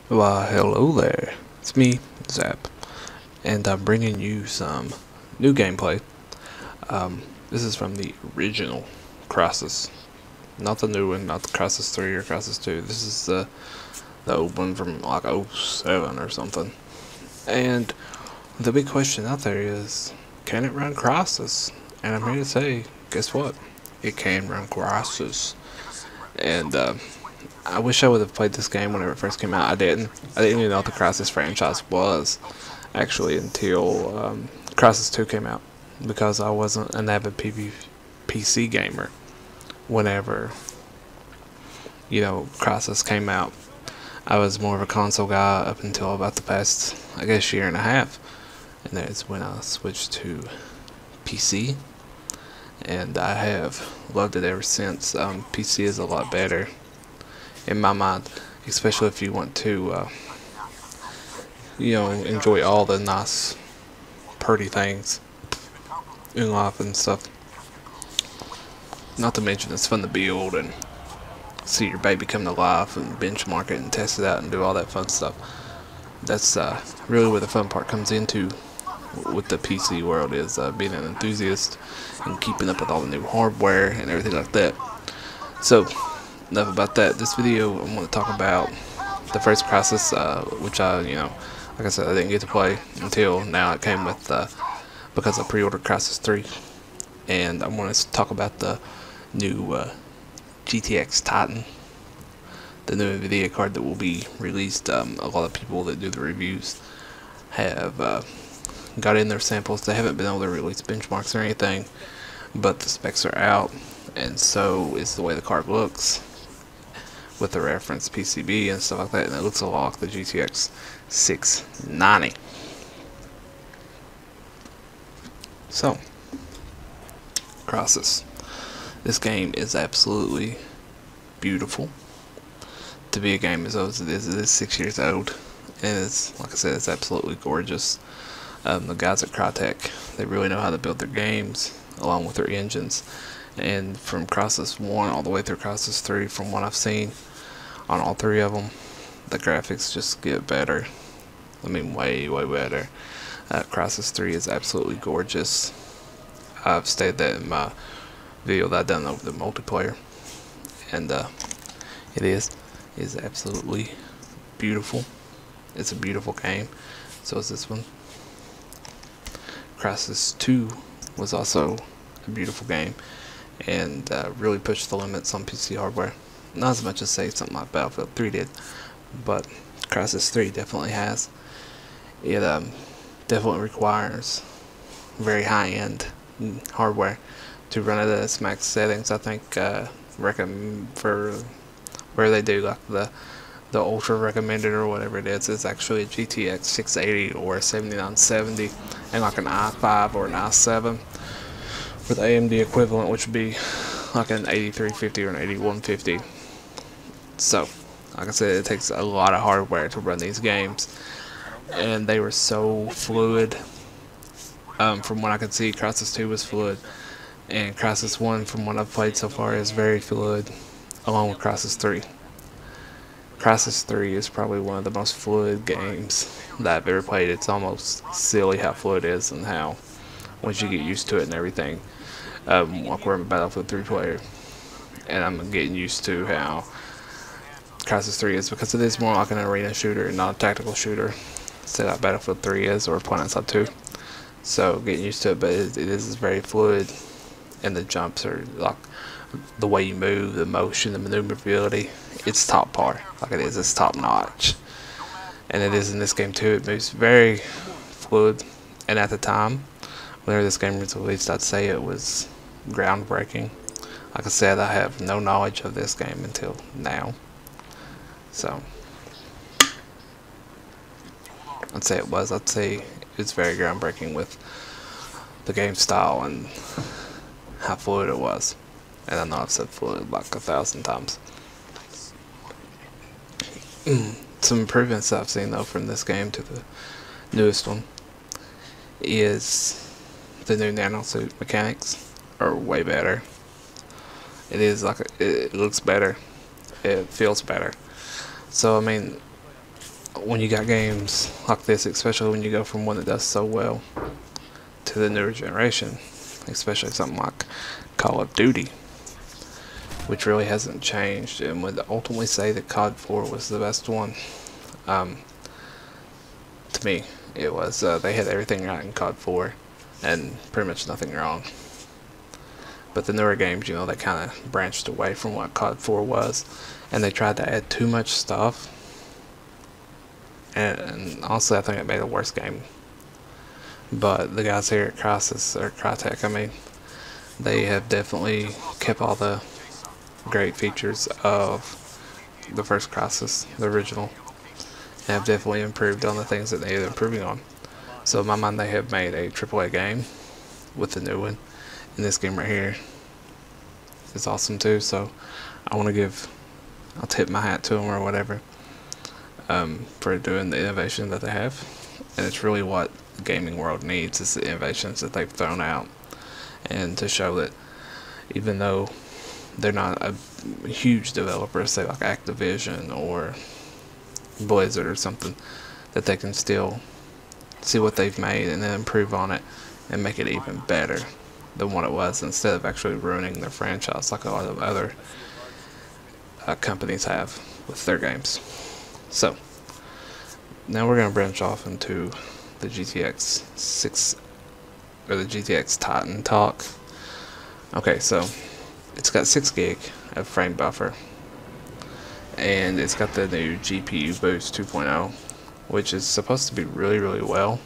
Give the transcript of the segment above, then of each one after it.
Why, hello there. It's me, Zap, and I'm bringing you some new gameplay. This is from the original Crysis, not the new one, not the Crysis 3 or Crysis 2. This is the old one from like '07 or something. And the big question out there is, can it run Crysis? And I'm here to say, guess what? It can run Crysis. And I wish I would have played this game whenever it first came out. I didn't. I didn't even know what the Crysis franchise was, actually, until Crysis 2 came out, because I wasn't an avid PC gamer whenever, Crysis came out. I was more of a console guy up until about the past, I guess, year and a half. And that's when I switched to PC. And I have loved it ever since. PC is a lot better in my mind, especially if you want to, enjoy all the nice, pretty things in life and stuff. Not to mention it's fun to build and see your baby come to life and benchmark it and test it out and do all that fun stuff. That's really where the fun part comes into with the PC world, is being an enthusiast and keeping up with all the new hardware and everything like that. So, enough about that. This video, I want to talk about the first Crysis, which like I said, I didn't get to play until now. It came with, because I pre-ordered Crysis 3. And I want to talk about the new GTX Titan, the new NVIDIA card that will be released. A lot of people that do the reviews have got in their samples. They haven't been able to release benchmarks or anything, but the specs are out, and so is the way the card looks with the reference PCB and stuff like that, and it looks a lot like the GTX 690. So, Crysis. This game is absolutely beautiful. To be a game as old as it is 6 years old, and it's, like I said, it's absolutely gorgeous. The guys at Crytek, they really know how to build their games along with their engines, and from Crysis 1 all the way through Crysis 3, from what I've seen on all three of them, the graphics just get better. I mean, way better. Crysis 3 is absolutely gorgeous. I've stated that in my video that I've done over the multiplayer, and it is absolutely beautiful. It's a beautiful game. So is this one. Crysis 2 was also a beautiful game, and really pushed the limits on PC hardware. Not as much as, say, something like Battlefield 3 did, but Crysis 3 definitely has. It definitely requires very high-end hardware to run it at its max settings. I think recommend for where they do like the ultra recommended or whatever it is actually a GTX 680 or a 7970, and like an i5 or an i7 with the AMD equivalent, which would be like an 8350 or an 8150. So, like I said, it takes a lot of hardware to run these games, and they were so fluid. From what I could see, Crysis 2 was fluid, and Crysis 1, from what I've played so far, is very fluid, along with Crysis 3. Crysis 3 is probably one of the most fluid games that I've ever played. It's almost silly how fluid it is, and how, once you get used to it and everything, like we're a Battlefield 3 player, and I'm getting used to how Crysis 3 is, because it is more like an arena shooter and not a tactical shooter, say like Battlefield 3 is, or PlanetSide 2. So getting used to it, but it is very fluid, and the jumps are like the way you move, the motion, the maneuverability. It's top par, like it is. It's top notch, and it is in this game too. It moves very fluid, and at the time, whenever this game was released, I'd say it was groundbreaking. Like I said, I have no knowledge of this game until now, so I'd say it was. I'd say it's very groundbreaking with the game style and how fluid it was. And I know I've said fluid like 1,000 times. Some improvements I've seen though from this game to the newest one is the new nanosuit mechanics are way better. It is like it looks better, it feels better. So I mean, when you got games like this, especially when you go from one that does so well to the newer generation, especially something like Call of Duty, which really hasn't changed, and would ultimately say that COD 4 was the best one. To me, it was. They had everything right in COD 4, and pretty much nothing wrong. But the newer games, you know, they kind of branched away from what COD 4 was, and they tried to add too much stuff. And honestly, I think it made a worse game. But the guys here at Crysis, or Crytek, I mean, they have definitely kept all the great features of the first Crysis, the original, and have definitely improved on the things that they needed improving on. So in my mind, they have made a AAA game with the new one, and this game right here is awesome too. So I'll tip my hat to them or whatever, for doing the innovation that they have. And it's really what the gaming world needs, is the innovations that they've thrown out, and to show that even though they're not a huge developer, say like Activision or Blizzard or something, that they can still see what they've made and then improve on it and make it even better than what it was, instead of actually ruining their franchise like a lot of other companies have with their games. So now we're going to branch off into the GTX 6 or the GTX Titan talk. Okay, so it's got 6 gig of frame buffer, and it's got the new GPU Boost 2.0, which is supposed to be really, really well.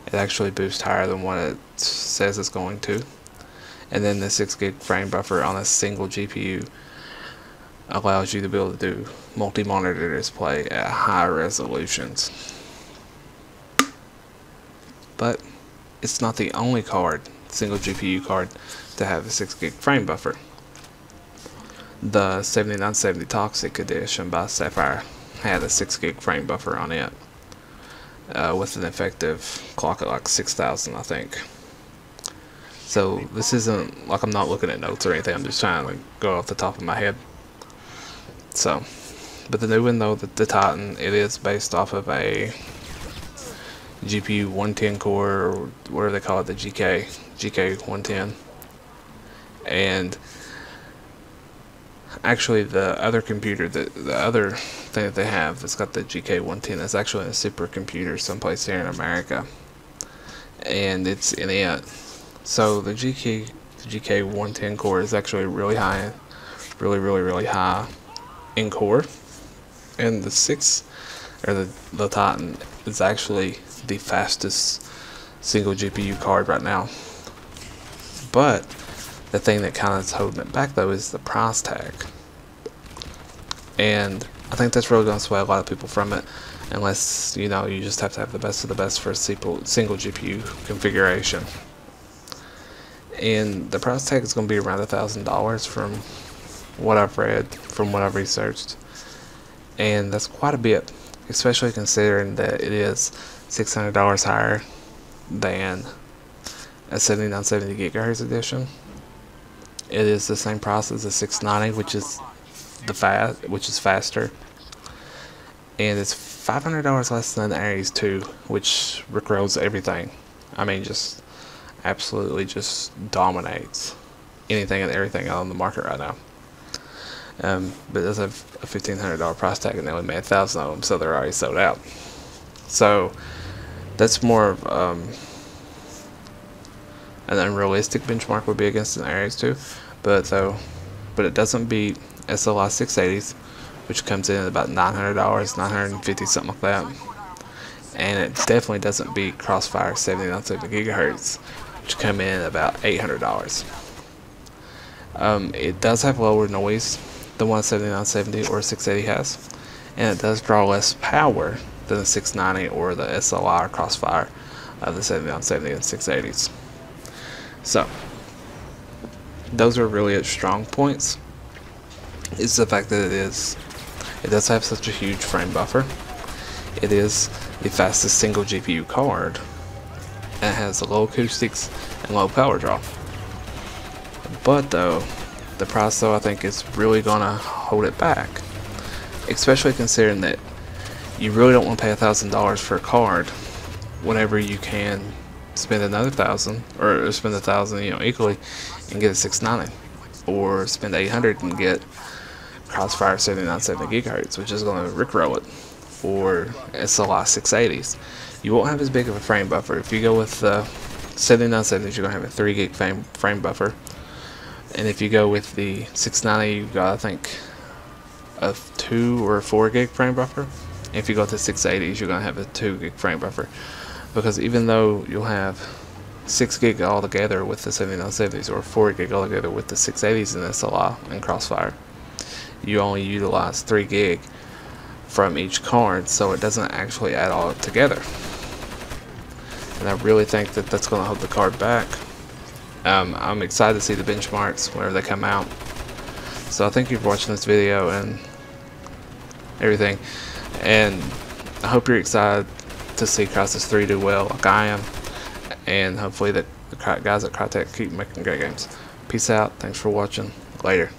It actually boosts higher than what it says it's going to. And then the 6 gig frame buffer on a single GPU allows you to be able to do multi-monitor display at high resolutions. But it's not the only single GPU card to have a 6 gig frame buffer. The 7970 Toxic Edition by Sapphire had a 6 gig frame buffer on it, with an effective clock at like 6,000, I think. So this isn't like I'm not looking at notes or anything, I'm just trying to go off the top of my head. So, but the new one though, the Titan, it is based off of a GPU 110 core, or whatever they call it, the GK 110. And actually the other computer, the other thing that they have that's got the GK 110 is actually a supercomputer someplace here in America, and it's in it. So the GK 110 core is actually really high, really high in core, and the Titan is actually the fastest single GPU card right now. But the thing that kind of is holding it back though is the price tag, and I think that's really going to sway a lot of people from it, unless you know you just have to have the best of the best for a single GPU configuration. And the price tag is going to be around $1,000 from what I've read, from what I've researched, and that's quite a bit, especially considering that it is $600 higher than a 7970 gigahertz edition. It is the same price as the 690, which is faster, and it's $500 less than the Aries 2, which recrolls everything. I mean, just absolutely just dominates anything and everything on the market right now. But it does have a $1,500 price tag, and they only made 1,000 of them, so they're already sold out. So that's more of an unrealistic benchmark would be against an Aries 2, but it doesn't beat SLI 680s, which comes in at about $900, $950, something like that, and it definitely doesn't beat Crossfire 7970 gigahertz, which come in at about $800. It does have lower noise than what a 7970 or 680 has, and it does draw less power than the 690 or the SLI or Crossfire of the 7970 and 680s. So those are really its strong points. It's the fact that it does have such a huge frame buffer. It is the fastest single GPU card, and it has low acoustics and low power draw. But though, the price though I think is really gonna hold it back, especially considering that you really don't want to pay $1,000 for a card whenever you can spend another $1,000 or spend $1,000, you know, equally and get a 690, or spend $800 and get Crossfire 7970 GHz, which is going to rickroll it, or SLI 680s. You won't have as big of a frame buffer. If you go with the 7970s, you're going to have a 3 gig frame buffer, and if you go with the 690, you've got, I think, a 2 or 4 gig frame buffer. If you go to 680s, you're going to have a 2 gig frame buffer, because even though you'll have 6 gig altogether with the 7970s, or 4 gig altogether with the 680s and SLI and Crossfire, you only utilize 3 gig from each card, so it doesn't actually add all together. And I really think that that's going to hold the card back. I'm excited to see the benchmarks whenever they come out. So thank you for watching this video and everything, and I hope you're excited to see Crysis 3 do well like I am, and hopefully that the guys at Crytek keep making great games. Peace out, thanks for watching, later.